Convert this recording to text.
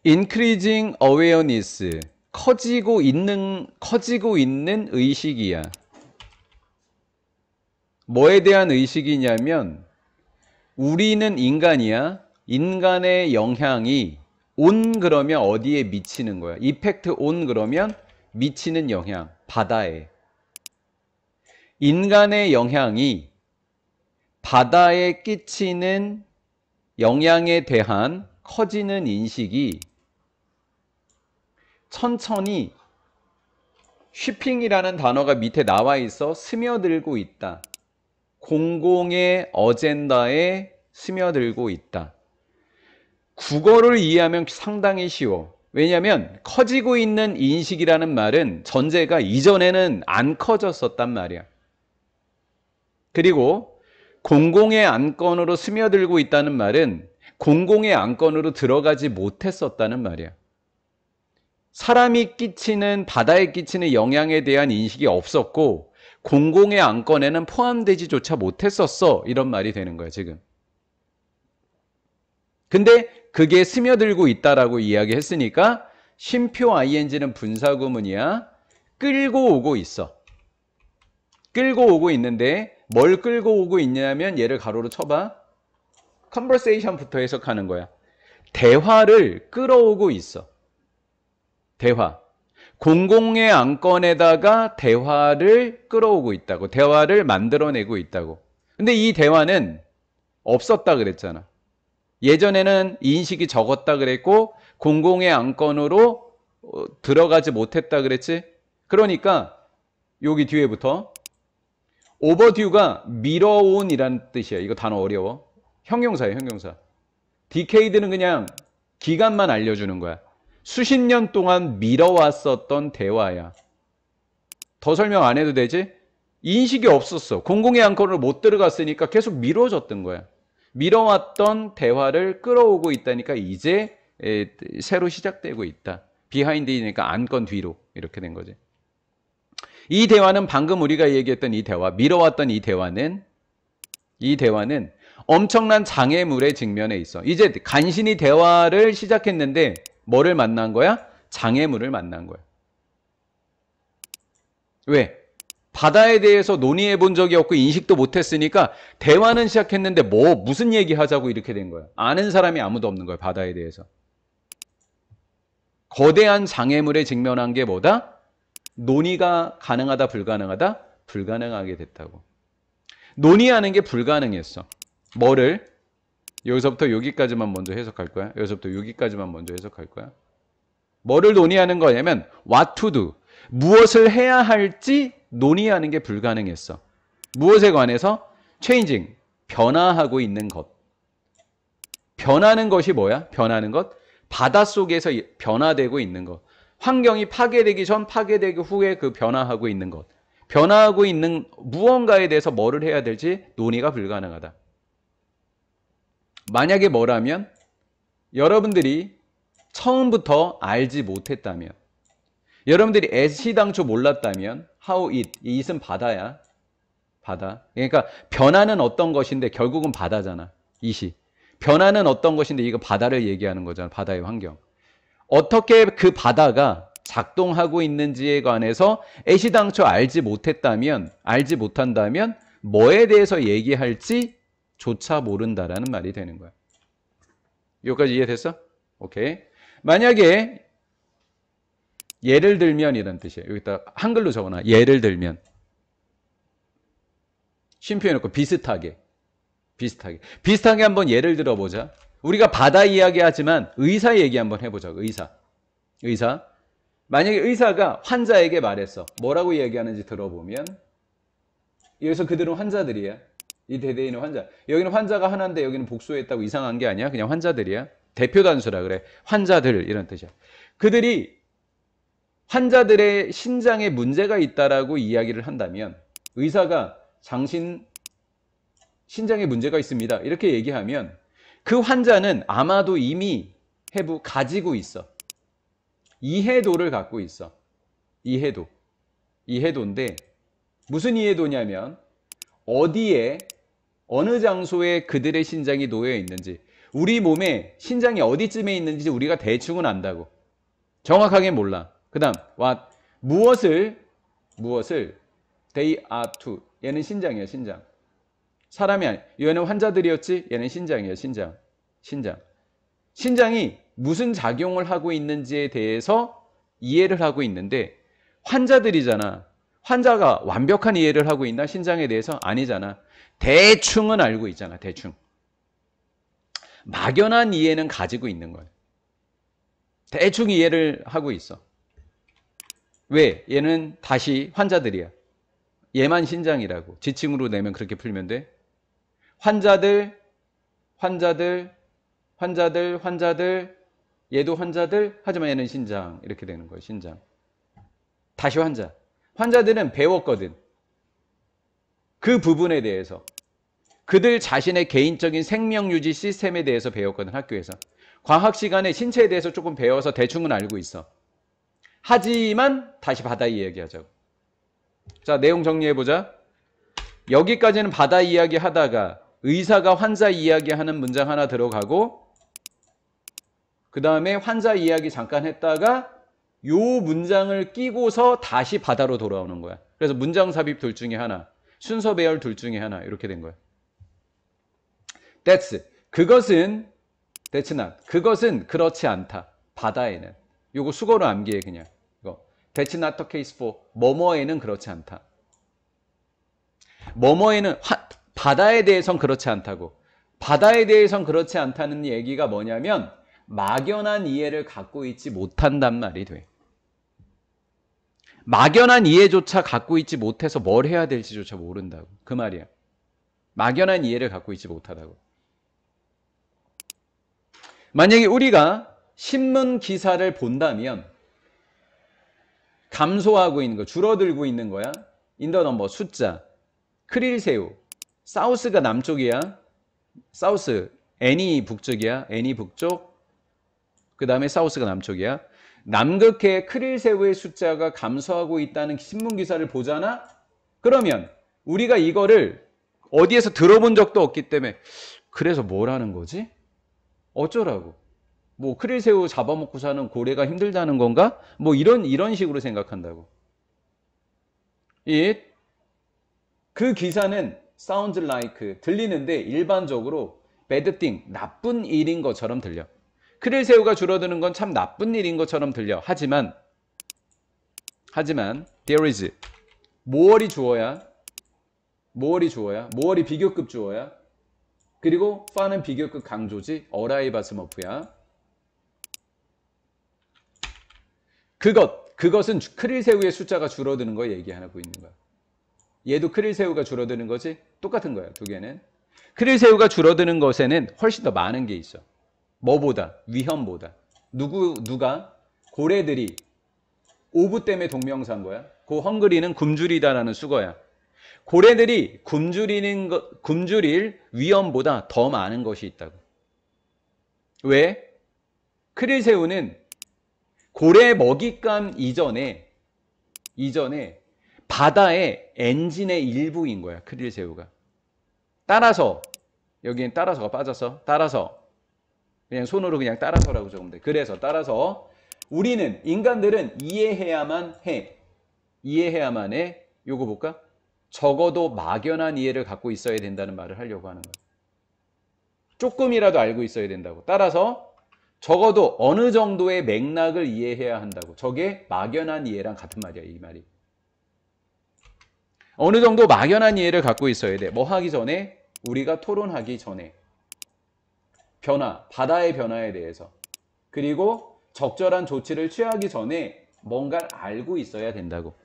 increasing awareness. 커지고 있는 의식이야. 뭐에 대한 의식이냐면, 우리는 인간이야. 인간의 영향이 온 그러면 어디에 미치는 거야? 이펙트 온 그러면 미치는 영향, 바다에. 인간의 영향이 바다에 끼치는 영향에 대한 커지는 인식이 천천히 쉬핑이라는 단어가 밑에 나와 있어 스며들고 있다. 공공의 어젠다에 스며들고 있다. 국어를 이해하면 상당히 쉬워. 왜냐하면 커지고 있는 인식이라는 말은 전제가 이전에는 안 커졌었단 말이야. 그리고 공공의 안건으로 스며들고 있다는 말은 공공의 안건으로 들어가지 못했었다는 말이야. 사람이 끼치는, 바다에 끼치는 영향에 대한 인식이 없었고 공공의 안건에는 포함되지조차 못했었어. 이런 말이 되는 거야, 지금. 근데 그게 스며들고 있다라고 이야기했으니까 쉼표 ing는 분사구문이야. 끌고 오고 있어. 끌고 오고 있는데 뭘 끌고 오고 있냐면 얘를 가로로 쳐봐. conversation부터 해석하는 거야. 대화를 끌어오고 있어. 대화. 공공의 안건에다가 대화를 끌어오고 있다고. 대화를 만들어내고 있다고. 근데 이 대화는 없었다 그랬잖아. 예전에는 인식이 적었다 그랬고 공공의 안건으로 들어가지 못했다 그랬지. 그러니까 여기 뒤에부터 overdue가 미뤄온이라는 뜻이야. 이거 단어 어려워. 형용사예요, 형용사. decade는 그냥 기간만 알려주는 거야. 수십 년 동안 미뤄왔었던 대화야. 더 설명 안 해도 되지? 인식이 없었어. 공공의 안건으로 못 들어갔으니까 계속 미뤄졌던 거야. 미뤄왔던 대화를 끌어오고 있다니까 이제 새로 시작되고 있다. 비하인드이니까 안건 뒤로 이렇게 된 거지. 이 대화는 방금 우리가 얘기했던 이 대화, 미뤄왔던 이 대화는 엄청난 장애물의 직면에 있어. 이제 간신히 대화를 시작했는데 뭐를 만난 거야? 장애물을 만난 거야. 왜? 바다에 대해서 논의해 본 적이 없고 인식도 못했으니까 대화는 시작했는데 무슨 얘기 하자고 이렇게 된 거야. 아는 사람이 아무도 없는 거야, 바다에 대해서. 거대한 장애물에 직면한 게 뭐다? 논의가 가능하다, 불가능하다? 불가능하게 됐다고. 논의하는 게 불가능했어. 뭐를? 여기서부터 여기까지만 먼저 해석할 거야. 여기서부터 여기까지만 먼저 해석할 거야. 뭐를 논의하는 거냐면 what to do. 무엇을 해야 할지 논의하는 게 불가능했어. 무엇에 관해서? changing. 변화하고 있는 것. 변하는 것이 뭐야? 변하는 것? 바닷속에서 변화되고 있는 것. 환경이 파괴되기 전, 파괴되기 후에 그 변화하고 있는 것. 변화하고 있는 무언가에 대해서 뭐를 해야 될지 논의가 불가능하다. 만약에 뭐라면 여러분들이 처음부터 알지 못했다면, 여러분들이 애시당초 몰랐다면, how it, it은 바다야. 바다. 그러니까 변화는 어떤 것인데 결국은 바다잖아. it이. 변화는 어떤 것인데 이거 바다를 얘기하는 거잖아. 바다의 환경. 어떻게 그 바다가 작동하고 있는지에 관해서 애시당초 알지 못한다면 뭐에 대해서 얘기할지 조차 모른다라는 말이 되는 거야. 여기까지 이해됐어? 오케이. 만약에 예를 들면 이런 뜻이에요. 여기다 한글로 적어놔. 예를 들면. 쉼표 해놓고 비슷하게 한번 예를 들어보자. 우리가 바다 이야기 하지만 의사 얘기 한번 해보자. 의사. 만약에 의사가 환자에게 말했어. 뭐라고 이야기하는지 들어보면, 여기서 그들은 환자들이야. 이 대대인은 환자. 여기는 환자가 하나인데 여기는 복수했다고 이상한 게 아니야. 그냥 환자들이야. 대표 단수라 그래. 환자들 이런 뜻이야. 그들이 환자들의 신장에 문제가 있다라고 이야기를 한다면, 의사가 당신 신장에 문제가 있습니다. 이렇게 얘기하면 그 환자는 아마도 이미 가지고 있어. 이해도를 갖고 있어. 이해도인데 무슨 이해도냐면 어디에 어느 장소에 그들의 신장이 놓여 있는지, 우리 몸에 신장이 어디쯤에 있는지 우리가 대충은 안다고. 정확하게 몰라. 그 다음 무엇을 they are to. 얘는 신장이야, 신장. 사람이 아니야. 얘는 환자들이었지? 얘는 신장이야, 신장. 신장이 무슨 작용을 하고 있는지에 대해서 이해를 하고 있는데 환자들이잖아. 환자가 완벽한 이해를 하고 있나? 신장에 대해서? 아니잖아. 대충은 알고 있잖아, 대충. 막연한 이해는 가지고 있는 거야. 대충 이해를 하고 있어. 왜? 얘는 다시 환자들이야. 얘만 신장이라고. 지칭으로 내면 그렇게 풀면 돼. 환자들, 얘도 환자들, 하지만 얘는 신장. 이렇게 되는 거예요, 신장. 다시 환자. 환자들은 배웠거든. 그 부분에 대해서. 그들 자신의 개인적인 생명유지 시스템에 대해서 배웠거든, 학교에서. 과학 시간에 신체에 대해서 조금 배워서 대충은 알고 있어. 하지만 다시 바다 이야기 하자고. 자, 내용 정리해보자. 여기까지는 바다 이야기 하다가 의사가 환자 이야기하는 문장 하나 들어가고 그 다음에 환자 이야기 잠깐 했다가 요 문장을 끼고서 다시 바다로 돌아오는 거야. 그래서 문장 삽입 둘 중에 하나, 순서 배열 둘 중에 하나 이렇게 된 거야. 그것은 그것은 그렇지 않다. 바다에는. 요거 수거로 암기해 그냥. 이거. That's not the case for 뭐뭐에는 그렇지 않다. 뭐뭐에는 바다에 대해선 그렇지 않다고. 바다에 대해선 그렇지 않다는 얘기가 뭐냐면 막연한 이해를 갖고 있지 못한단 말이 돼. 막연한 이해조차 갖고 있지 못해서 뭘 해야 될지조차 모른다고. 그 말이야. 막연한 이해를 갖고 있지 못하다고. 만약에 우리가 신문 기사를 본다면 감소하고 있는 거, 줄어들고 있는 거야. 인더 넘버, 숫자. 크릴새우. 사우스가 남쪽이야. 사우스. 애니 북쪽이야. 애니 북쪽. 그 다음에 사우스가 남쪽이야. 남극해 크릴새우의 숫자가 감소하고 있다는 신문 기사를 보잖아? 그러면 우리가 이거를 어디에서 들어본 적도 없기 때문에 그래서 뭐라는 거지? 어쩌라고? 뭐 크릴새우 잡아먹고 사는 고래가 힘들다는 건가? 뭐 이런 식으로 생각한다고. 그 기사는 sounds like 들리는데 일반적으로 bad thing 나쁜 일인 것처럼 들려. 크릴새우가 줄어드는 건 참 나쁜 일인 것처럼 들려. 하지만 there is 모어리 주어야. 모어리 비교급 주어야. 그리고 far는 비교급 강조지. arrivas 머프야. 그것은 크릴새우의 숫자가 줄어드는 거 얘기하고 있는 거야. 얘도 크릴새우가 줄어드는 거지? 똑같은 거야, 두 개는. 크릴새우가 줄어드는 것에는 훨씬 더 많은 게 있어. 뭐보다? 위험보다. 누가? 고래들이 오브 때문에 동명사인 거야. 그 헝그리는 굶주리다라는 수거야. 고래들이 굶주릴 위험보다 더 많은 것이 있다고. 왜? 크릴새우는 고래 먹잇감 이전에 바다의 엔진의 일부인 거야, 크릴새우가. 따라서 여기엔 따라서가 빠져서 따라서 그냥 손으로 그냥 따라서라고 적으면 돼. 그래서 따라서 우리는 인간들은 이해해야만 해. 요거 볼까? 적어도 막연한 이해를 갖고 있어야 된다는 말을 하려고 하는 거야. 조금이라도 알고 있어야 된다고. 따라서 적어도 어느 정도의 맥락을 이해해야 한다고. 저게 막연한 이해랑 같은 말이야, 이 말이. 어느 정도 막연한 이해를 갖고 있어야 돼. 뭐 하기 전에? 우리가 토론하기 전에. 바다의 변화에 대해서. 그리고 적절한 조치를 취하기 전에 뭔가를 알고 있어야 된다고.